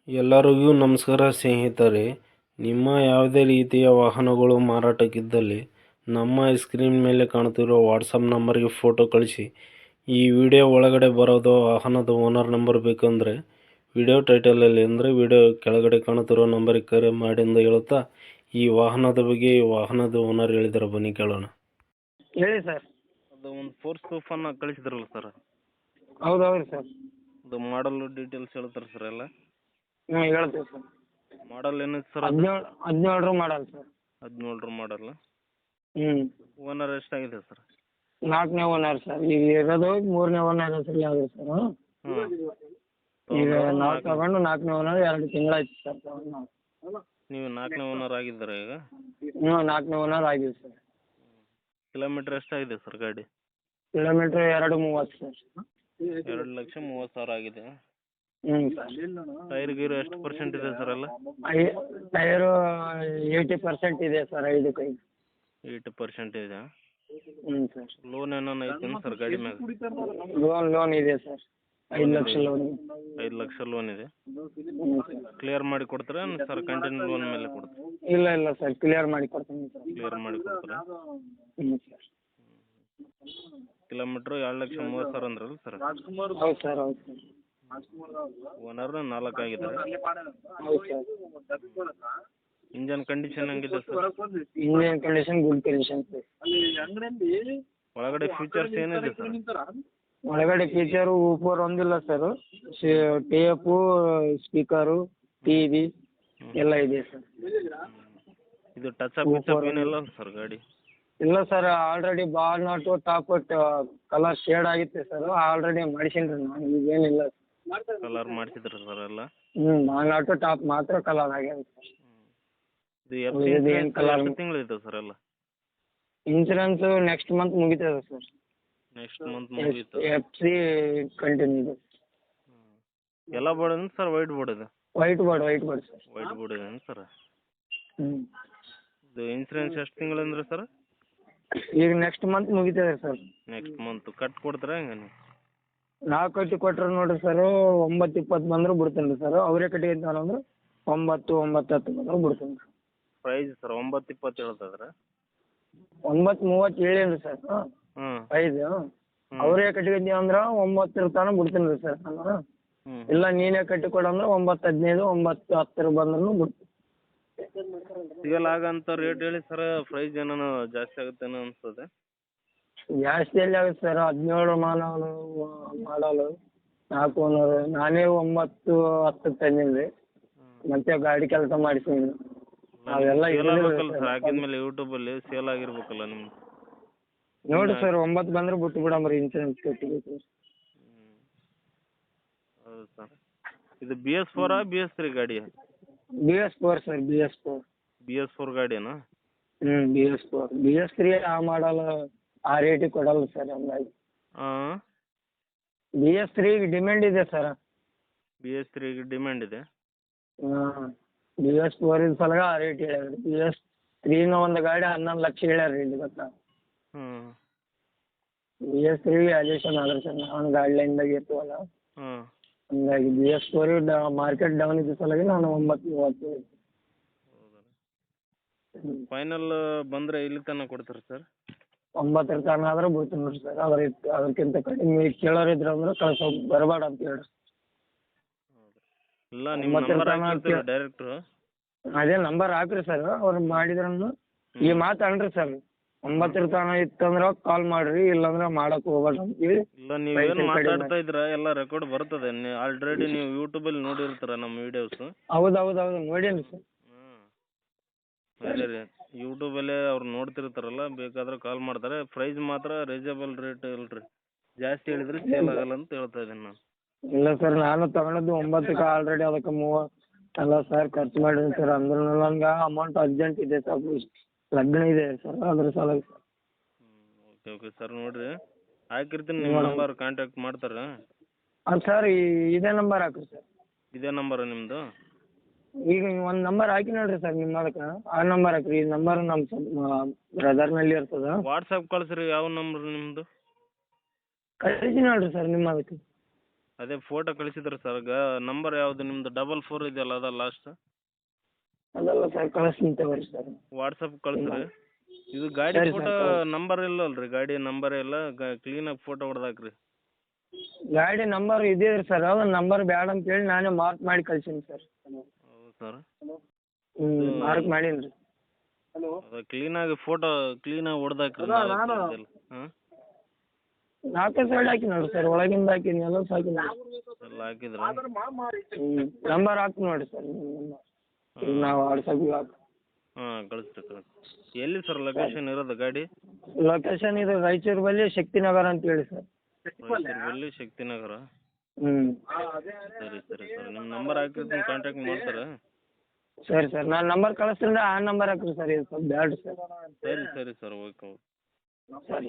ಎಲ್ಲರಿಗೂ ನಮಸ್ಕಾರ ಸ್ನೇಹಿತರೆ. ನಿಮ್ಮ ಯಾವುದೇ ರೀತಿಯ ವಾಹನಗಳು ಮಾರಾಟಕ್ಕಿದ್ದಲ್ಲಿ ನಮ್ಮ ಸ್ಕ್ರೀನ್ ಮೇಲೆ ಕಾಣುತ್ತಿರುವ ವಾಟ್ಸಪ್ ನಂಬರ್ಗೆ ಫೋಟೋ ಕಳಿಸಿ. ಈ ವಿಡಿಯೋ ಒಳಗಡೆ ಬರೋದು ವಾಹನದ ಓನರ್ ನಂಬರ್ ಬೇಕಂದರೆ ವಿಡಿಯೋ ಟೈಟಲಲ್ಲಿ ಅಂದರೆ ವಿಡಿಯೋ ಕೆಳಗಡೆ ಕಾಣುತ್ತಿರೋ ನಂಬರಿಗೆ ಕರೆ ಮಾಡಿ ಎಂದು ಹೇಳುತ್ತಾ ಈ ವಾಹನದ ಬಗ್ಗೆ ಈ ವಾಹನದ ಓನರ್ ಹೇಳಿದ್ದಾರೆ, ಬನ್ನಿ ಕೇಳೋಣ. ಹೇಳಿ ಸರ್. ಅದು ಒಂದು ಫೋರ್ಸ್ ತೂಫಾನ್ ಕಳಿಸಿದ್ರಲ್ಲ ಸರ್, ಹೌದೌದು ಸರ್. ಅದು ಮಾಡಲ್ ಡೀಟೇಲ್ಸ್ ಹೇಳ್ತಾರೆ ಸರ್ ಎಲ್ಲ? ಹ್ಞೂ ಹೇಳ್ತೀವಿ ಸರ್. ಮಾಡಲ್ ಏನೈತೆ ಸರ್? 17 model sir. 17 ಮಾಡಲ್. ಹ್ಞೂ. ಓನರ್ ಎಷ್ಟಾಗಿದೆ ಸರ್? 4ನೇ ಓನರ್ ಸರ್. ಈಗ ಇರೋದು 3ನೇ ಓನರ್ ಹೆಸರಲ್ಲಿ ಆಗಿದೆ ಸರ್. ಈಗ ನಾವು ತಗೊಂಡು 4ನೇ ಓನರ್ 2 ತಿಂಗಳಾಯ್ತು ಸರ್ ತಗೊಂಡು ನಾವು. ನೀವು 4ನೇ ಓನರ್ ಆಗಿದ್ದೀರಾ ಈಗ? ಹ್ಞೂ 4ನೇ ಓನರ್ ಆಗಿದೆ ಸರ್. ಕಿಲೋಮೀಟ್ರ್ ಎಷ್ಟಾಗಿದೆ ಸರ್ ಗಾಡಿ? Kilometre 230 sir. 2,30,000 ಆಗಿದೆ. ಹ್ಞೂ ಸರ್. ಟೈರ್ ಗೀರು ಎಷ್ಟು ಪರ್ಸೆಂಟ್ ಇದೆ ಸರ್ ಎಲ್ಲ? ಟೈರು 80% ಇದೆ ಸರ್. 5ಕ್ಕೆ 80% ಇದೆ. ಹ್ಞೂ ಸರ್. ಲೋನ್ ಏನಾನ ಐತೇನು ಸರ್ ಗಾಡಿ ಮ್ಯಾಗ? ಲೋನ್ ಇದೆ sir. 5 lakh loan. 5 lakh loan ಇದೆ. ಹ್ಞೂ ಸರ್. ಕ್ಲಿಯರ್ ಮಾಡಿ ಕೊಡ್ತೀರಾ ಸರ್? ಕಂಟಿನ್ಯೂ ಲೋನ್ ಮೇಲೆ ಕೊಡ್ತೀರಾ? ಇಲ್ಲ ಸರ್, ಕ್ಲಿಯರ್ ಮಾಡಿ ಕೊಡ್ತೀನಿ ಸರ್. ಕ್ಲಿಯರ್ ಮಾಡಿ ಕೊಡ್ತೀರಾ? ಹ್ಞೂ ಸರ್. ಕಿಲೋಮೀಟ್ರ್ 2,30,000 ಅಂದ್ರಲ್ಲ ಸರ್? ಹೌದು ಸರ್. ಹೌದು ಸರ್. ಓನರ್ 4 ಆಗಿದ್ದಾರೆ. ಹೌದು ಸರ್. ಇಂಜನ್ ಕಂಡೀಷನ್ ಹೆಂಗಿದೆ sir? Engine condition good condition sir. ಒಳಗಡೆ ಫೀಚರ್ಸ್ ಏನಿದೆ ಸರ್? ಒಳಗಡೆ ಫೀಚರು ಊಪರ್ ಒಂದಿಲ್ಲ ಸರ್. ಟೇಪು, ಸ್ಪೀಕರು, ಟಿವಿ ಎಲ್ಲ ಇದೆ ಸರ್. ಇದು ಟಚ್ ಅಪ್ ಗಿಚಪ್ ಏನಿಲ್ಲ ಸರ್ ಗಾಡಿ? ಇಲ್ಲ ಸರ್, ಆಲ್ರೆಡಿ ಬಾಲ್ ನಾಟು ಟಾಪ್ ಕಲರ್ ಶೇಡ್ ಆಗಿತ್ತು ಸರ್. ಆಲ್ರೆಡಿ ಮಾಡಿಸೀನಿ ರೀ ನಾನು. ಈಗೇನಿಲ್ಲ ಕಲರ್ ಮಾಡಿಸಿದ್ರಿ ಸರ್ ಎಲ್ಲ? ಹ್ಞೂ, ಬಾಲ್ ನಾಟು ಟಾಪ್ ಮಾತ್ರ ಕಲರ್ ಆಗ್ಯಾವ ಸರ್. ಇದು ಎಷ್ಟು ತಿಂಗಳು ಇದೆ ಸರ್ ಎಲ್ಲ? ಇನ್ಸೂರೆನ್ಸ್ ನೆಕ್ಸ್ಟ್ ಮಂತ್ ಮುಗಿತದೆ ಸರ್. ನೆಕ್ಸ್ಟ್ ಮಂತ್ ಮುಗೀತು. FC ಕಂಟಿನ್ಯೂ ಇದೆ. ಎಲ್ಲ ಬೋರ್ಡ್ ಏನು ಸರ್? ವೈಟ್ ಬೋರ್ಡ್ ಇದೆ? White board sir. White board ಇದೆ ಸರ್? ಹ್ಞೂ. ಇದು ಇನ್ಸೂರೆನ್ಸ್ ಎಷ್ಟು ತಿಂಗಳು ಅಂದ್ರೆ ಸರ್? ಈಗ ನೆಕ್ಸ್ಟ್ ಮಂತ್ ಮುಗಿತದೆ ಸರ್. ನೆಕ್ಸ್ಟ್ ಮಂತ್ ಕಟ್ ಕೊಡ್ತೀರಾ ಹೆಂಗೆ ನೀವು? ನಾವು ಕಟ್ಟಿ ಕೊಟ್ರೆ ನೋಡಿರಿ ಸರ್ 9-20 ಬಂದರೂ ಬಿಡ್ತೀನಿ ರೀ ಸರ್. ಅವರೇ ಕಟ್ಟಿರ್ತಾರ ಅಂದ್ರೆ 9-10 ಬಂದರೂ ಬಿಡ್ತೀನಿ ರೀ. ಪ್ರೈಸ್ ಸರ್ 9-20 ಹೇಳ್ತಿದ್ರೆ? 9-30 ಹೇಳೀನಿ ರೀ ಸರ್. ಪ್ರೈಸ್ ಅವರೇ ಕಟ್ಟಿದ್ದೀವಿ ಅಂದ್ರೆ 9 ತನಕ ಬಿಡ್ತೀನಿ ರೀ ಸರ್ ನಾನು. ಇಲ್ಲ ನೀನೇ ಕಟ್ಟಿ ಕೊಡು ಅಂದ್ರೆ 9-15, 9-10 ಬಂದ್ರೂ ಬಿಡ್ತೀನಿ. ಸಿಗಲ್ಲ ಆಗಂತ ರೇಟ್ ಹೇಳಿ ಸರ್. ಪ್ರೈಸ್ ಏನಾನು ಜಾಸ್ತಿ ಆಗುತ್ತೇನೋ ಅನಿಸ್ತದೆ. ಜಾಸ್ತಿ ಎಲ್ಲಿ ಆಗುತ್ತೆ ಸರ್? 17 ಮಾಡಲು 4 ಓನರು. ನಾನೇ 9-10 ತಂದೀನಿ ರೀ. ಮತ್ತೆ ಗಾಡಿ ಕೆಲಸ ಮಾಡಿಸೀನಿ. ಅವೆಲ್ಲ ಹಾಕಿದ್ಮೇಲೆ ಯೂಟ್ಯೂಬಲ್ಲಿ ಸೇಲ್ ಆಗಿರ್ಬೇಕಲ್ಲ ನಿಮ್ಗೆ. ನೋಡಿ ಸರ್ 9 ಬಂದ್ರೆ ಬಿಟ್ಟು ಬಿಡಮ್ರಿ, ಇನ್ಸೂರೆನ್ಸ್ ಕಟ್ಟಿಬೇಕು. ಹೌದು ಸರ್. ಇದು BS4 BS3 ಗಾಡಿ? BS4 sir. BS4 ಗಾಡಿನಾ? ಹ್ಞೂ BS4. BS3 ಆ ಮಾಡಲ್ ಆ ರೇಟಿಗೆ ಕೊಡಲ್ಲ ಸರ್ ಹಂಗಾಗಿ. BS3 ಡಿಮ್ಯಾಂಡ್ ಇದೆ ಸರ್. BS3 ಡಿಮ್ಯಾಂಡ್ ಇದೆ? ಹಾಂ. BS4 ಸಲಗ ಆ ರೇಟ್ ಹೇಳ್ಯಾರ. BS3 ಒಂದು ಗಾಡಿ 11 ಲಕ್ಷ ಹೇಳ್ಯಾರ ರೀ ಇಲ್ಲಿ ಗೊತ್ತಾ. BS3 ವ್ಯಾಲ್ಯೂಷನ್ ಆದ್ರೆ ಸರ್ ನಾನು ಗಾಡ್ಲೈನ್ದಾಗ ಇರ್ತೀವಲ್ಲ, ಹಂಗಾಗಿ BS4 ಮಾರ್ಕೆಟ್ ಡೌನ್ ಇದ್ದ ಸಲಗಿ ನಾನು 9-30. ಫೈನಲ್ ಬಂದರೆ ಇಲ್ಲಿ ತನಕ ಕೊಡ್ತಾರೆ ಸರ್? 9 ತನಕ ಆದ್ರೆ ಬಿಡ್ತೀನಿ ನೋಡಿ ಸರ್. ಅದಕ್ಕಿಂತ ಕಡಿಮೆ ಕೇಳೋರು ಇದ್ರೆ ಅಂದ್ರೆ ಕಳ್ಸೋ ಬರಬೇಡ ಅಂತ ಹೇಳ್ರಿ. ಇಲ್ಲ ನಿಮ್ಮ ನಂಬರ್ ಹಾಕಿರ್ತೀರ ಡೈರೆಕ್ಟ್ರು? ಅದೇ ನಂಬರ್ ಹಾಕ್ರಿ ಸರ್. ಅವ್ರು ಮಾಡಿದ್ರೂ ಈ ಮಾತು ಅನ್ರಿ ಸರ್. 9 ತನಕ ಇತ್ತಂದ್ರೆ ಕಾಲ್ ಮಾಡಿರಿ, ಇಲ್ಲಾಂದ್ರೆ ಮಾಡಕ್ಕೆ ಹೋಗ್ಬೇಡ್ರಿ ಅಂತೇಳಿ. ಇಲ್ಲ ನೀವೇನು ಮಾತಾಡ್ತಾ ಇದ್ರ ಎಲ್ಲ ರೆಕಾರ್ಡ್ ಬರ್ತದೆ. ಆಲ್ರೆಡಿ ನೀವು ಯೂಟ್ಯೂಬಲ್ಲಿ ನೋಡಿರ್ತೀರ ನಮ್ಮ ವೀಡಿಯೋಸ್. ಹೌದು ನೋಡೀನಿ ಸರ್. ಅದೇ ರೀ, ಯೂಟ್ಯೂಬಲ್ಲೇ ಅವ್ರು ನೋಡ್ತಿರ್ತಾರಲ್ಲ, ಬೇಕಾದ್ರೆ ಕಾಲ್ ಮಾಡ್ತಾರೆ. ಪ್ರೈಸ್ ಮಾತ್ರ ರೀಸನೇಬಲ್ ರೇಟ್ ಇಲ್ರಿ, ಜಾಸ್ತಿ ಹೇಳಿದ್ರೆ ಸೇಲ್ ಆಗಲ್ಲ ಅಂತ ಹೇಳ್ತಾ ಇದ್ದೀನಿ ನಾನು. ಇಲ್ಲ ಸರ್, ನಾನು ತಗೊಂಡದ್ದು 9ಕ್ಕೆ ಆಲ್ರೆಡಿ ಅದಕ್ಕೆ 30,000 ಖರ್ಚು ಮಾಡಿದ್ದೀನಿ ಸರ್. ಅಂದ್ರೆ ನಂಗೆ ಅಮೌಂಟ್ ಅರ್ಜೆಂಟ್ ಇದೆ ಸರ್, ಲಗ್ನ ಇದೆ ಸರ್, ಅದ್ರ ಸಲುವಾಗಿ ಸರ್. Okay sir. ನೋಡಿರಿ ಹಾಕಿರ್ತೀನಿ, ನಿಮ್ಮ ನಂಬರ್ ಕಾಂಟ್ಯಾಕ್ಟ್ ಮಾಡ್ತಾರೆ. ಹಾಂ ಸರ್, ಇದೇ ನಂಬರ್ ಹಾಕ್ರಿ ಸರ್. ಇದೇ ನಂಬರ ನಿಮ್ಮದು? ಈಗ ಒಂದು ನಂಬರ್ ಹಾಕಿ ನೋಡಿರಿ ಸರ್ ನಿಮ್ಮ ಅದಕ್ಕೆ. ಆ ನಂಬರ್ ಹಾಕ್ರಿ. ಈ ನಂಬರ್ ನಮ್ಮ ಬ್ರದರ್ನಲ್ಲಿ ಇರ್ತದೆ. ವಾಟ್ಸಪ್ ಕಳಿಸ್ರಿ. ಯಾವ ನಂಬರ್ ನಿಮ್ಮದು? ಕಳಿಸಿ ನೋಡಿರಿ ಸರ್ ನಿಮ್ಮ ಅದಕ್ಕೆ. ಅದೇ ಫೋಟೋ ಕಳಿಸಿದ್ರಿ ಸರ್ ನಂಬರ್ ಯಾವುದು ನಿಮ್ಮದು 44 ಇದೆಯಲ್ಲ ಅದ ಲಾಸ್ಟ್ ಅದಲ್ಲ ಸರ್ ಕಳಿಸ್ತೀನಿ ತಗೋರಿ ಸರ್. ವಾಟ್ಸಪ್ ಕಳಿಸ್ರಿ. ಇದು ಗಾಡಿ ಸರಿ ಫೋಟೋ ಸರ್ ನಂಬರ್ ಇಲ್ಲಲ್ರಿ, ಗಾಡಿ ನಂಬರ್ ಇಲ್ಲ, ಕ್ಲೀನಾಗಿ ಫೋಟೋ ಹೊಡೆದಾಕ್ರಿ. ಗಾಡಿ ನಂಬರ್ ಇದೆ ರೀ ಸರ್, ಅದು ನಂಬರ್ ಬ್ಯಾಡ ಅಂತೇಳಿ ನಾನೇ ಮಾರ್ಕ್ ಮಾಡಿ ಕಳ್ಸೀನಿ ಸರ್. ಹೌದು ಸರ್, ಮಾರ್ಕ್ ಮಾಡೀನಿ ರೀ. ಅದು ಕ್ಲೀನಾಗಿ ಫೋಟೋ ಕ್ಲೀನಾಗಿ ಹೊಡೆದಾಕ್ರಿ. ಹಾಂ, 4 ಸೈಡ್ ಹಾಕಿ ನೋಡಿರಿ ಸರ್, ಒಳಗಿಂದ ಹಾಕಿನಿ ಎಲ್ಲ ಹಾಕಿನಿ. ಎಲ್ಲ ಹಾಕಿದ್ರ? ನಂಬರ್ ಹಾಕ್ತೀನಿ ನೋಡಿ ಸರ್, ನಾವು ವಾಟ್ಸಪ್ಪಿಗೆ ಹಾಕಿ. ಹಾಂ, ಕಳಿಸ್ರಿ. ಎಲ್ಲಿ ಸರ್ ಲೊಕೇಶನ್ ಇರೋದು ಗಾಡಿ? ಲೊಕೇಶನ್ ಇದು ರಾಯಚೂರು ಬಳಿ ಶಕ್ತಿನಗರ ಅಂತ ಹೇಳಿ ಸರ್. ರಾಯಚೂರಲ್ಲಿ ಶಕ್ತಿನಗರ. ಸರಿ ಸರಿ ಸರ್, ನಿಮ್ಮ ನಂಬರ್ ಹಾಕಿರ್ತೀನಿ, ಕಾಂಟ್ಯಾಕ್ಟ್ ಮಾಡ್ತಾರೆ. ಸರಿ ಸರ್, ನಾನು ನಂಬರ್ ಕಳಿಸ್ತೀನಿ, ಆ ನಂಬರ್ ಹಾಕ್ರಿ ಸರ್, ಇದು ಸ್ವಲ್ಪ ಬ್ಯಾಡ್ರಿ ಸರ್. ಸರಿ ಸರಿ ಸರ್, ಓಕೆ ಓಕೆ. ಸರಿ.